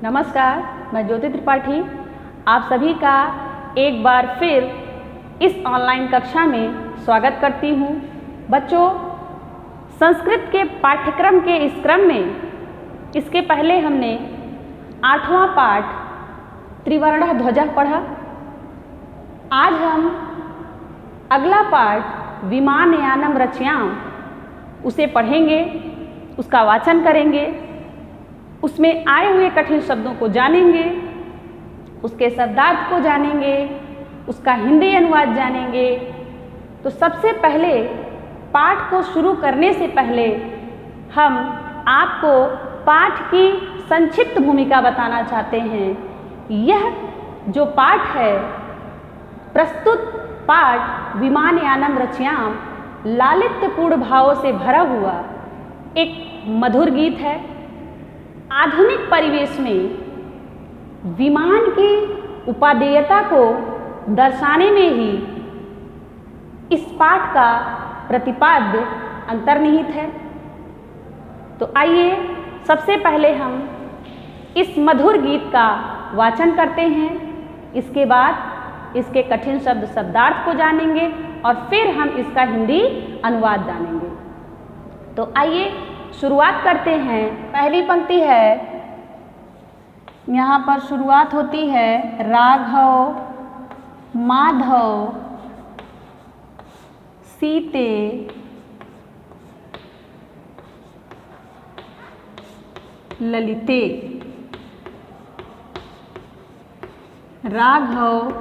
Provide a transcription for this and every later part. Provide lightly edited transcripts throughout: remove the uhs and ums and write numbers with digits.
नमस्कार, मैं ज्योति त्रिपाठी आप सभी का एक बार फिर इस ऑनलाइन कक्षा में स्वागत करती हूँ। बच्चों, संस्कृत के पाठ्यक्रम के इस क्रम में इसके पहले हमने 8वां पाठ त्रिवर्णः ध्वजः पढ़ा। आज हम अगला पाठ विमानयानम रचयाम उसे पढ़ेंगे, उसका वाचन करेंगे, उसमें आए हुए कठिन शब्दों को जानेंगे, उसके शब्दार्थ को जानेंगे, उसका हिंदी अनुवाद जानेंगे। तो सबसे पहले पाठ को शुरू करने से पहले हम आपको पाठ की संक्षिप्त भूमिका बताना चाहते हैं। यह जो पाठ है, प्रस्तुत पाठ विमानयानम रचयाम लालित्यपूर्ण भावों से भरा हुआ एक मधुर गीत है। आधुनिक परिवेश में विमान की उपादेयता को दर्शाने में ही इस पाठ का प्रतिपाद्य अंतर्निहित है। तो आइए सबसे पहले हम इस मधुर गीत का वाचन करते हैं, इसके बाद इसके कठिन शब्द शब्दार्थ को जानेंगे और फिर हम इसका हिंदी अनुवाद जानेंगे। तो आइए शुरुआत करते हैं। पहली पंक्ति है, यहाँ पर शुरुआत होती है राघव, माधव, सीते, ललिते। राघव,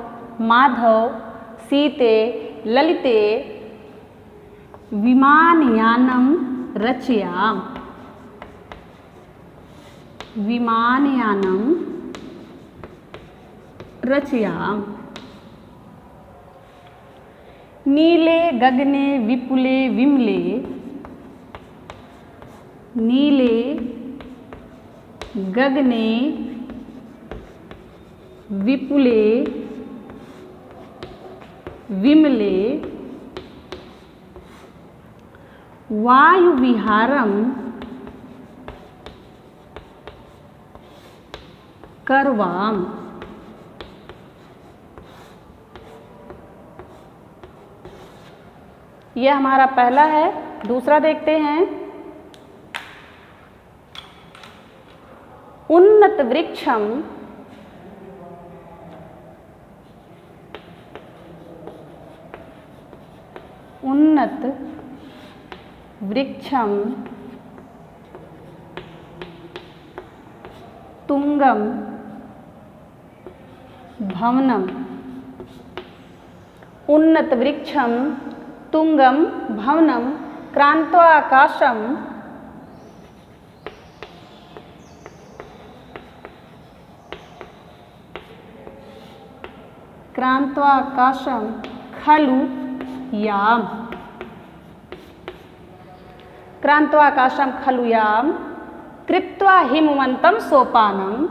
माधव, सीते, ललिते विमानयानम रचयाम। विमानयानम रचयाम। नीले गगने विपुले विमले। नीले गगने विपुले विमले वायु विहारम करवाम। यह हमारा पहला है। दूसरा देखते हैं। उन्नत वृक्षम उन्नत वृक्षम तुंगम भवनम। उन्नत वृक्षम तुंगम भवनम क्रांत्वाकाशम क्रांत्वाकाशम खलु याम। क्रांत्वाकाशम खलु याम कृत्वा हिमवंतम सोपानम।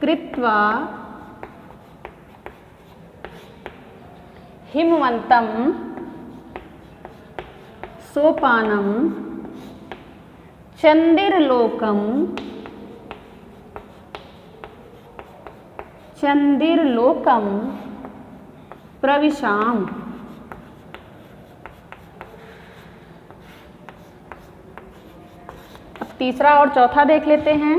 कृत्वा हिमवंतम सोपानम चंदिरलोकम चंदिरलोकम प्रविशाम। अब तीसरा और चौथा देख लेते हैं।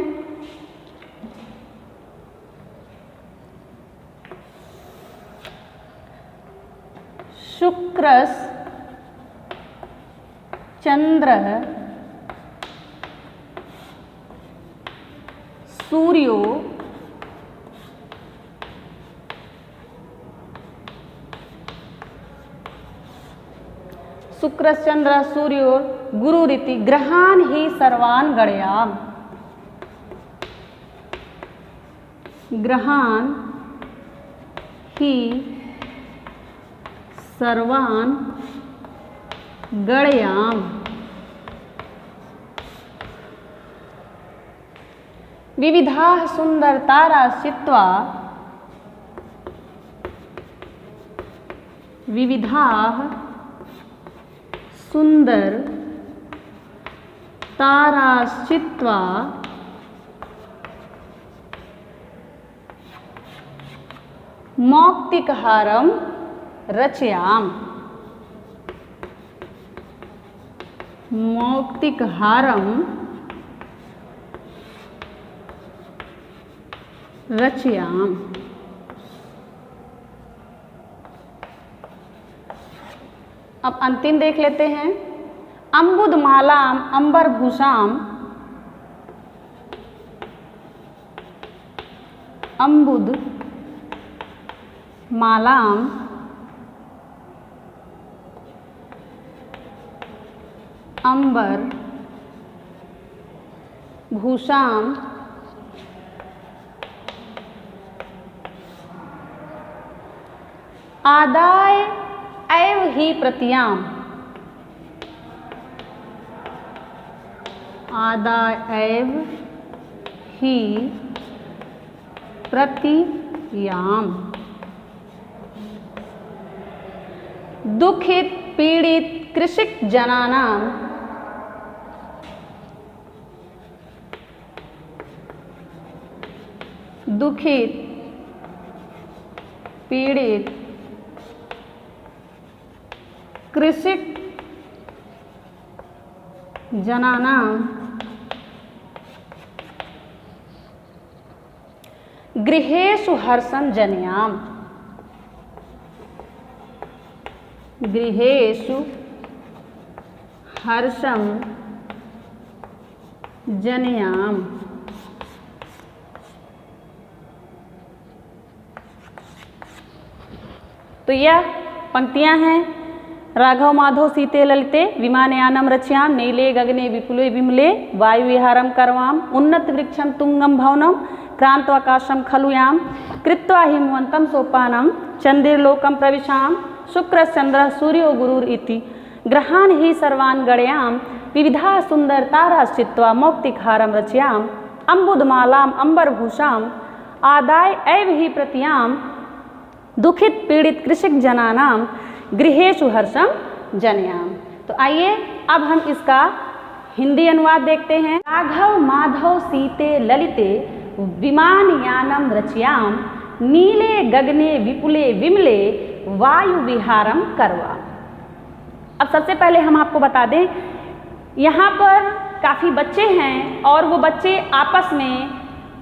शुक्रस चंद्र सूर्यो शुक्रश्चंद्र सूर्यो गुरुरिति ग्रहान ही सर्वान गणयाम। ग्रहान ही सर्वान गणयाम। विविधाः सुंदरतारा चित्वा। विविधाः सुंदर ताराश्चित्वा मौक्तिकहारं रचयाम। मौक्तिकहारं रचयाम। अब अंतिम देख लेते हैं। अम्बुदमालाम अंबरभूषाम, अम्बुद मालाम अंबर भूषाम आदाय एव ही प्रत्याम। आदाय एव ही प्रत्याम। दुखित पीड़ित कृषक जनानां दुखित पीड़ित कृषक जनानां गृहेषु हर्षं जनयाम। गृहेषु हर्षं जनयाम। तो यह पंक्तियां हैं। राघव माधव सीते ललिते विमानयानम रचयाम, नीले गगने विपुले विमले वायु विहारम करवाम, उन्नत वृक्षम तुंगम भवनम क्रांतवाकाशम खलुयाम, कृत्वा हिमवंतम सोपानम चंद्रलोकम प्रविशाम, शुक्र चंद्र सूर्यो गुरुर इति ग्रहान ही सर्वान गणयाम, विविधा सुंदर ताराश्चित्वा मौक्तिकहारम रचयाम, अम्बुदमालाम अंबरभूषाम आदाय एव ही प्रत्याम, दुखित पीड़ित कृषक जनानाम गृहेषु हर्षम जनयाम। तो आइए अब हम इसका हिंदी अनुवाद देखते हैं। राघव माधव सीते ललिते विमानयानम रचयाम, नीले गगने विपुले विमले वायु विहारम करवा। अब सबसे पहले हम आपको बता दें, यहाँ पर काफ़ी बच्चे हैं और वो बच्चे आपस में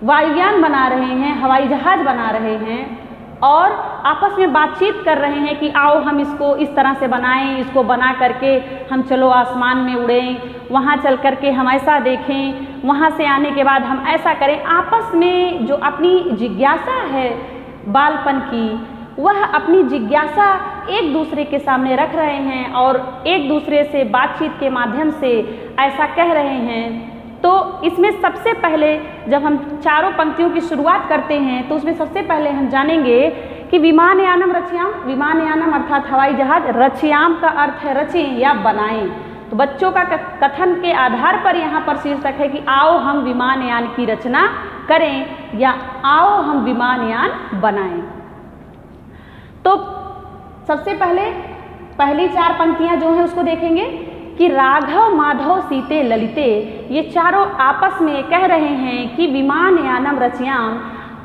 वायुयान बना रहे हैं, हवाई जहाज़ बना रहे हैं और आपस में बातचीत कर रहे हैं कि आओ हम इसको इस तरह से बनाएं, इसको बना करके हम चलो आसमान में उड़ें, वहाँ चल करके हम ऐसा देखें, वहाँ से आने के बाद हम ऐसा करें। आपस में जो अपनी जिज्ञासा है बालपन की, वह अपनी जिज्ञासा एक दूसरे के सामने रख रहे हैं और एक दूसरे से बातचीत के माध्यम से ऐसा कह रहे हैं। तो इसमें सबसे पहले जब हम चारों पंक्तियों की शुरुआत करते हैं तो उसमें सबसे पहले हम जानेंगे कि विमानयानम रचयाम, विमानयानम अर्थात हवाई जहाज, रचयाम का अर्थ है रचें या बनाएं। तो बच्चों का कथन के आधार पर यहाँ पर शीर्षक है कि आओ हम विमानयान की रचना करें या आओ हम विमानयान बनाएं। तो सबसे पहले पहली चार पंक्तियाँ जो हैं उसको देखेंगे कि राघव माधव सीते ललिते, ये चारों आपस में कह रहे हैं कि विमानयानम रचयाम,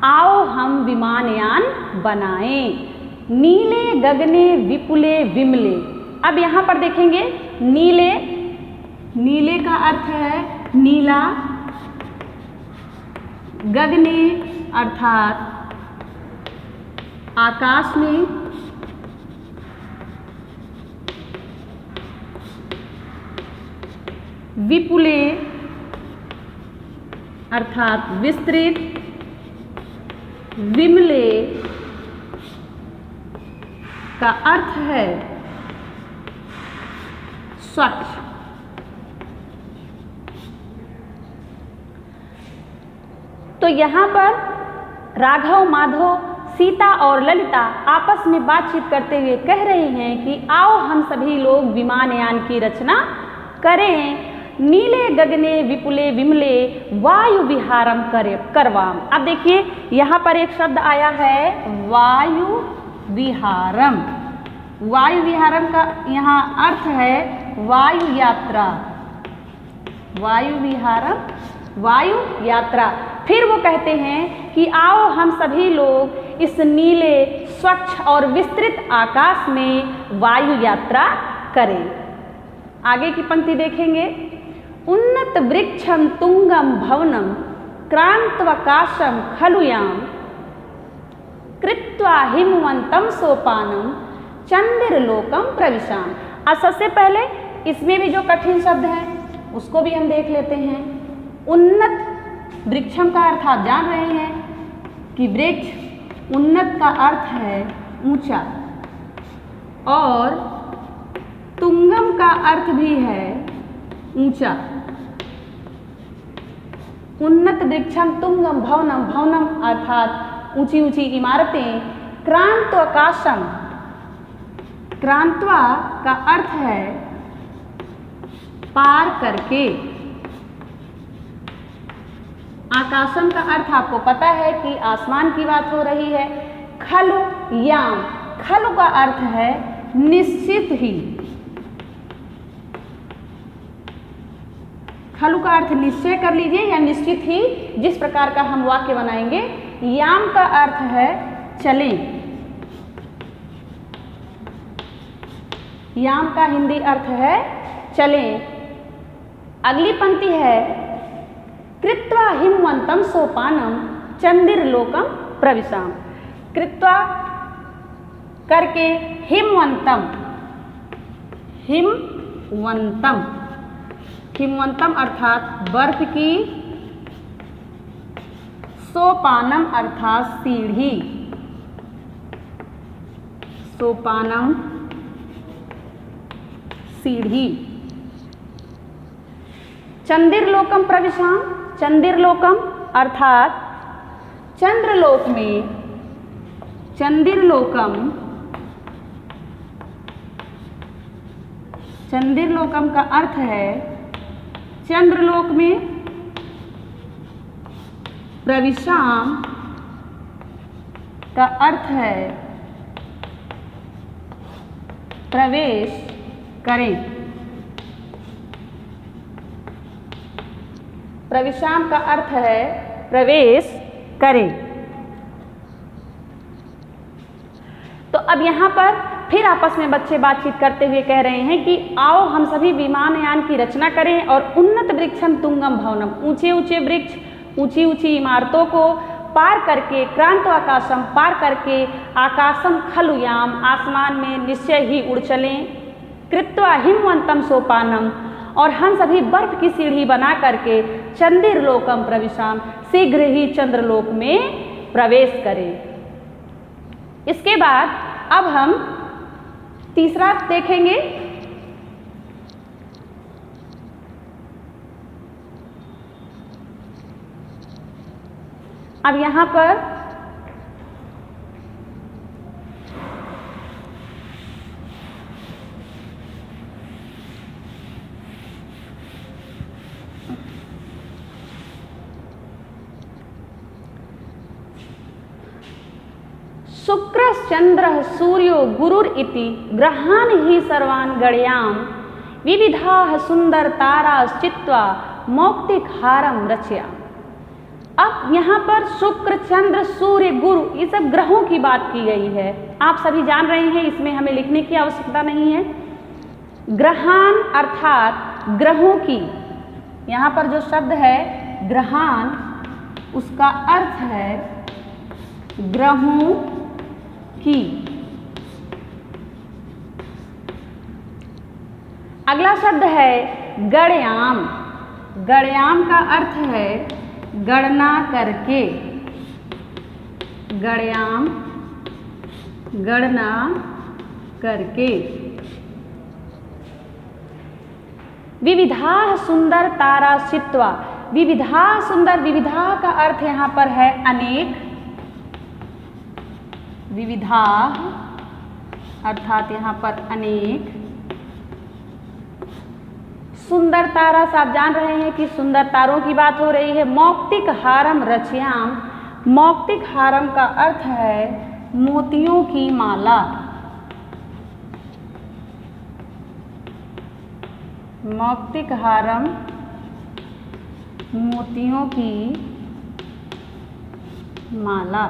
आओ हम विमानयान बनाएं, नीले गगने विपुले विमले। अब यहाँ पर देखेंगे नीले, नीले का अर्थ है नीला, गगने अर्थात आकाश में, विपुले अर्थात विस्तृत, विमले का अर्थ है स्वच्छ। तो यहाँ पर राघव माधव सीता और ललिता आपस में बातचीत करते हुए कह रहे हैं कि आओ हम सभी लोग विमानयान की रचना करें, नीले गगने विपुले विमले वायु विहारम करवाम। अब देखिए यहाँ पर एक शब्द आया है वायु विहारम। वायु विहारम का यहाँ अर्थ है वायु यात्रा। वायु विहारम, वायु यात्रा। फिर वो कहते हैं कि आओ हम सभी लोग इस नीले स्वच्छ और विस्तृत आकाश में वायु यात्रा करें। आगे की पंक्ति देखेंगे, उन्नत वृक्षम तुंगम भवनम क्रांतवकाशम खलुयाम कृत्वा हिमवंतम सोपानम चंद्रलोकम प्रविशाम। अब सबसे पहले इसमें भी जो कठिन शब्द है उसको भी हम देख लेते हैं। उन्नत वृक्षम का अर्थ आप जान रहे हैं कि वृक्ष, उन्नत का अर्थ है ऊंचा, और तुंगम का अर्थ भी है ऊंचा। उन्नत वृक्षम तुंगम भवनम, भवनम अर्थात ऊंची ऊंची इमारतें। क्रांतवकाशम, क्रांतवा का अर्थ है पार करके। आकाशम का अर्थ आपको पता है कि आसमान की बात हो रही है। खलु याम, खलु का अर्थ है निश्चित ही। खलु का अर्थ निश्चय कर लीजिए या निश्चित ही, जिस प्रकार का हम वाक्य बनाएंगे। याम का अर्थ है चलें। याम का हिंदी अर्थ है चलें। अगली पंक्ति है, कृत्वा हिमवंतम सोपानम चंद्रलोकम प्रविशाम। कृत्वा करके हिमवंतम, हिमवंतम, हिमवंतम अर्थात बर्फ की, सोपानम अर्थात सीढ़ी, सोपानम सीढ़ी। चंद्रलोकम प्रविशाम, चंद्रलोकम अर्थात चंद्रलोक में, चंद्रलोकम, चंद्रलोकम का अर्थ है चंद्रलोक में। प्रविशाम का अर्थ है प्रवेश करें। प्रविशाम का अर्थ है प्रवेश करें। तो अब यहाँ पर फिर आपस में बच्चे बातचीत करते हुए कह रहे हैं कि आओ हम सभी विमानयान की रचना करें और उन्नत वृक्षम तुंगम भवनम, ऊंचे ऊंचे वृक्ष, ऊंची ऊंची इमारतों को पार करके, क्रांत आकाशम पार करके, आकाशम खलुयाम आसमान में निश्चय ही उड़ चलें, कृत्वा हिमवंतम सोपानम और हम सभी बर्फ की सीढ़ी बना करके चंद्रलोकम प्रविशाम शीघ्र ही चंद्रलोक में प्रवेश करें। इसके बाद अब हम तीसरा देखेंगे। अब यहाँ पर शुक्र चंद्र सूर्यो गुरुर इति ग्रहान ही सर्वान गणयाम विविधा सुंदर तारा चित्वा मौक्तिक हारम रचयाम। अब यहाँ पर शुक्र चंद्र सूर्य गुरु ये सब ग्रहों की बात की गई है। आप सभी जान रहे हैं, इसमें हमें लिखने की आवश्यकता नहीं है। ग्रहान अर्थात ग्रहों की, यहाँ पर जो शब्द है ग्रहान उसका अर्थ है ग्रहों की। अगला शब्द है गणयाम। गणयाम का अर्थ है गणना करके। गणयाम गणना करके। विविधा सुंदर तारा चित्वा। विविधा सुंदर, विविधा का अर्थ यहाँ पर है अनेक। विविधा अर्थात यहाँ पर अनेक। सुंदर तारा से आप जान रहे हैं कि सुंदर तारों की बात हो रही है। मौक्तिक हारम रचयाम। मौक्तिक हारम का अर्थ है मोतियों की माला। मौक्तिक हारम मोतियों की माला।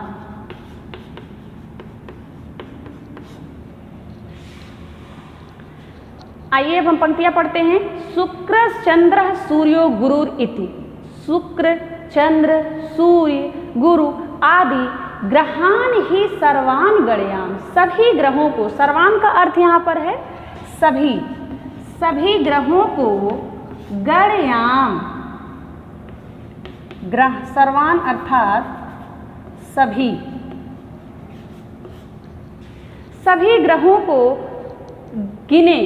आइए अब हम पंक्तियां पढ़ते हैं। शुक्र चंद्र सूर्यो गुरुर इति। शुक्र चंद्र सूर्य गुरु आदि ग्रहान ही सर्वान गणयाम। सभी ग्रहों को, सर्वान का अर्थ यहाँ पर है सभी, सभी ग्रहों को गणयाम, ग्रह सर्वान अर्थात सभी, सभी ग्रहों को गिने।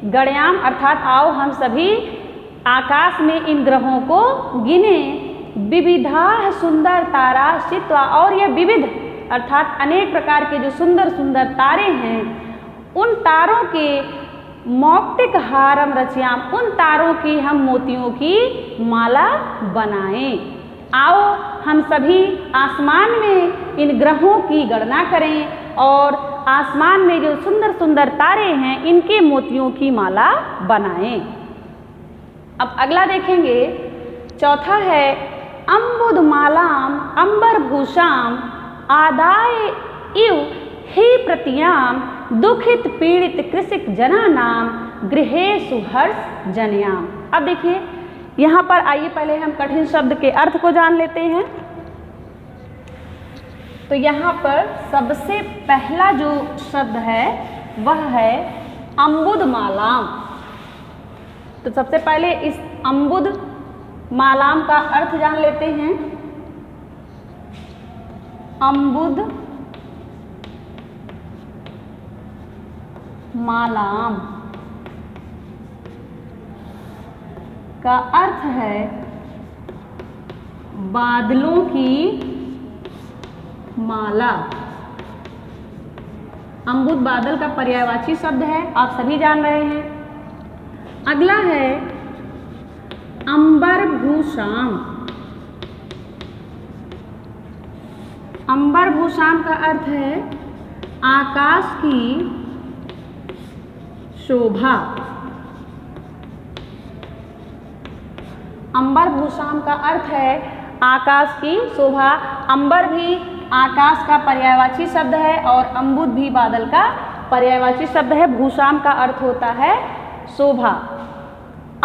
गणयाम अर्थात आओ हम सभी आकाश में इन ग्रहों को गिने। विविधा सुंदर तारा चित्वा, और यह विविध अर्थात अनेक प्रकार के जो सुंदर सुंदर तारे हैं, उन तारों के मौक्तिक हारम रचयाम, उन तारों की हम मोतियों की माला बनाएं। आओ हम सभी आसमान में इन ग्रहों की गणना करें और आसमान में जो सुंदर सुंदर तारे हैं इनके मोतियों की माला बनाएं। अब अगला देखेंगे, चौथा है अम्बुदमालाम अंबरभूषाम आदाय इव ही प्रतियाम दुखित पीड़ित कृषिक जना नाम गृहेषु हर्ष जनयाम। अब देखिए यहाँ पर आइए पहले हम कठिन शब्द के अर्थ को जान लेते हैं। तो यहाँ पर सबसे पहला जो शब्द है वह है अम्बुदमालाम। तो सबसे पहले इस अम्बुद मालाम का अर्थ जान लेते हैं। अम्बुद मालाम का अर्थ है बादलों की माला। अम्बुद बादल का पर्यायवाची शब्द है, आप सभी जान रहे हैं। अगला है अंबरभूषाम। अंबरभूषाम का अर्थ है आकाश की शोभा। अंबरभूषाम का अर्थ है आकाश की शोभा। अंबर भी आकाश का पर्यायवाची शब्द है और अम्बुद भी बादल का पर्यायवाची शब्द है। भूषाम का अर्थ होता है शोभा।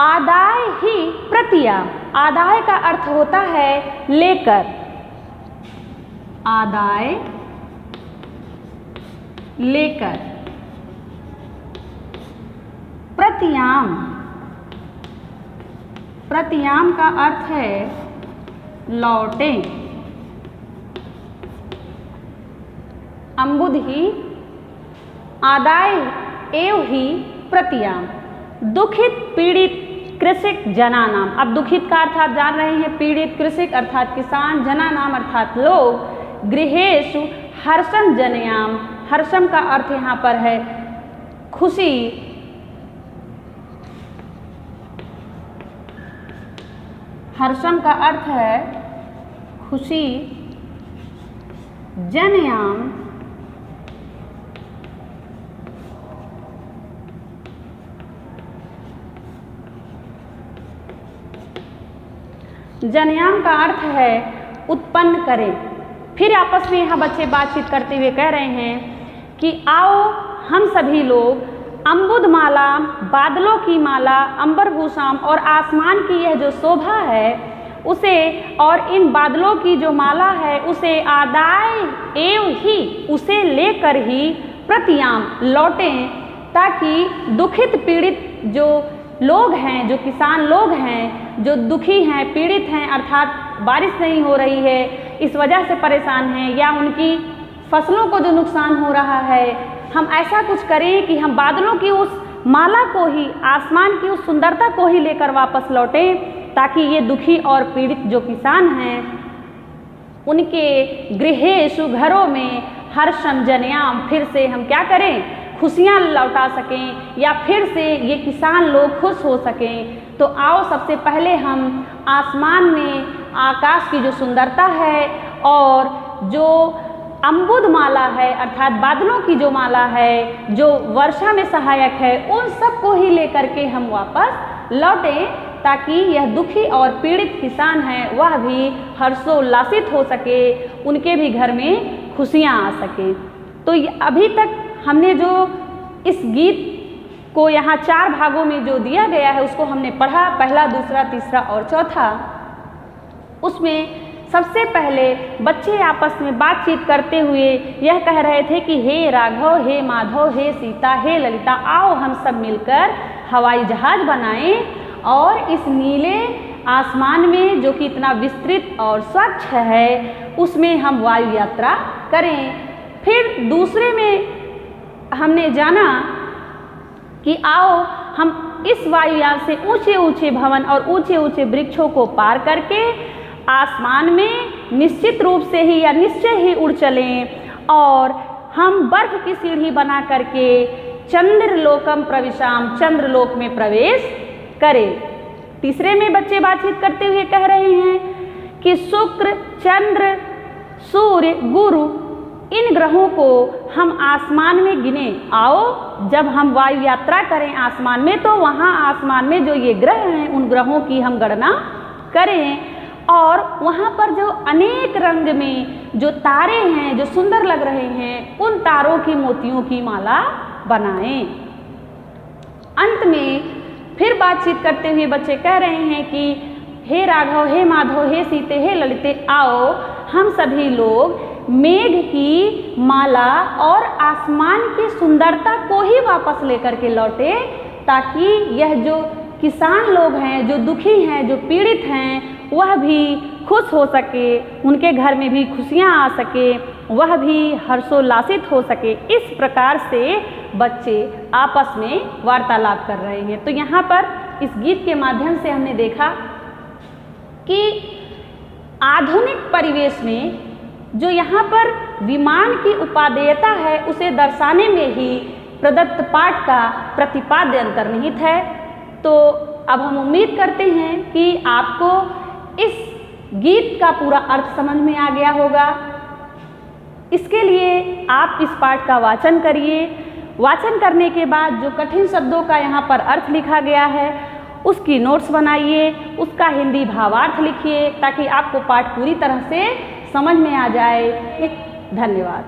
आदाय ही प्रतियाम, आदाय का अर्थ होता है लेकर। आदाय लेकर। प्रतियाम, प्रतियाम का अर्थ है लौटे। अम्बुद ही आदाय एव ही प्रतियाम दुखित पीड़ित कृषिक जना नाम। अब दुखित का अर्थ आप जान रहे हैं, पीड़ित कृषिक अर्थात किसान, जना नाम अर्थात लोग, गृहेषु हर्षम जनयाम। हर्षम का अर्थ यहाँ पर है खुशी। हर्षम का अर्थ है खुशी। जनयाम जनयाम का अर्थ है उत्पन्न करें। फिर आपस में यहाँ बच्चे बातचीत करते हुए कह रहे हैं कि आओ हम सभी लोग अम्बुद माला, बादलों की माला, अंबरभूषाम और आसमान की यह जो शोभा है उसे, और इन बादलों की जो माला है उसे आदाय एव ही, उसे लेकर ही प्रतियाम लौटें, ताकि दुखित पीड़ित जो लोग हैं, जो किसान लोग हैं, जो दुखी हैं, पीड़ित हैं, अर्थात बारिश नहीं हो रही है इस वजह से परेशान हैं, या उनकी फसलों को जो नुकसान हो रहा है, हम ऐसा कुछ करें कि हम बादलों की उस माला को ही, आसमान की उस सुंदरता को ही लेकर वापस लौटें, ताकि ये दुखी और पीड़ित जो किसान हैं उनके गृहेषु घरों में हर्षम जनयाम, फिर से हम क्या करें, खुशियाँ लौटा सकें, या फिर से ये किसान लोग खुश हो सकें। तो आओ सबसे पहले हम आसमान में आकाश की जो सुंदरता है और जो अम्बुद माला है अर्थात बादलों की जो माला है जो वर्षा में सहायक है, उन सब को ही लेकर के हम वापस लौटें, ताकि यह दुखी और पीड़ित किसान है वह भी हर्षोल्लासित हो सके, उनके भी घर में खुशियाँ आ सके। तो अभी तक हमने जो इस गीत को यहाँ 4 भागों में जो दिया गया है उसको हमने पढ़ा, पहला, दूसरा, तीसरा और चौथा। उसमें सबसे पहले बच्चे आपस में बातचीत करते हुए यह कह रहे थे कि हे राघव, हे माधव, हे सीता, हे ललिता, आओ हम सब मिलकर हवाई जहाज बनाएं और इस नीले आसमान में जो कि इतना विस्तृत और स्वच्छ है उसमें हम वायु यात्रा करें। फिर दूसरे में हमने जाना कि आओ हम इस वायुयान से ऊंचे ऊंचे भवन और ऊंचे ऊंचे वृक्षों को पार करके आसमान में निश्चित रूप से ही या निश्चय ही उड़ चलें और हम बर्फ की सीढ़ी बना करके चंद्रलोकम प्रविशाम, चंद्रलोक में प्रवेश करें। तीसरे में बच्चे बातचीत करते हुए कह रहे हैं कि शुक्र, चंद्र, सूर्य, गुरु, इन ग्रहों को हम आसमान में गिने। आओ जब हम वायु यात्रा करें आसमान में तो वहाँ आसमान में जो ये ग्रह हैं उन ग्रहों की हम गणना करें और वहाँ पर जो अनेक रंग में जो तारे हैं जो सुंदर लग रहे हैं उन तारों की मोतियों की माला बनाएं। अंत में फिर बातचीत करते हुए बच्चे कह रहे हैं कि हे राघव, हे माधव, हे सीते, हे ललिते, आओ हम सभी लोग मेघ की माला और आसमान की सुंदरता को ही वापस लेकर के लौटे ताकि यह जो किसान लोग हैं, जो दुखी हैं, जो पीड़ित हैं, वह भी खुश हो सके, उनके घर में भी खुशियाँ आ सके, वह भी हर्षोल्लासित हो सके। इस प्रकार से बच्चे आपस में वार्तालाप कर रहे हैं। तो यहाँ पर इस गीत के माध्यम से हमने देखा कि आधुनिक परिवेश में जो यहाँ पर विमान की उपादेयता है उसे दर्शाने में ही प्रदत्त पाठ का प्रतिपाद्य अंतर्निहित है। तो अब हम उम्मीद करते हैं कि आपको इस गीत का पूरा अर्थ समझ में आ गया होगा। इसके लिए आप इस पाठ का वाचन करिए। वाचन करने के बाद जो कठिन शब्दों का यहाँ पर अर्थ लिखा गया है उसकी नोट्स बनाइए, उसका हिंदी भावार्थ लिखिए ताकि आपको पाठ पूरी तरह से समझ में आ जाए। धन्यवाद।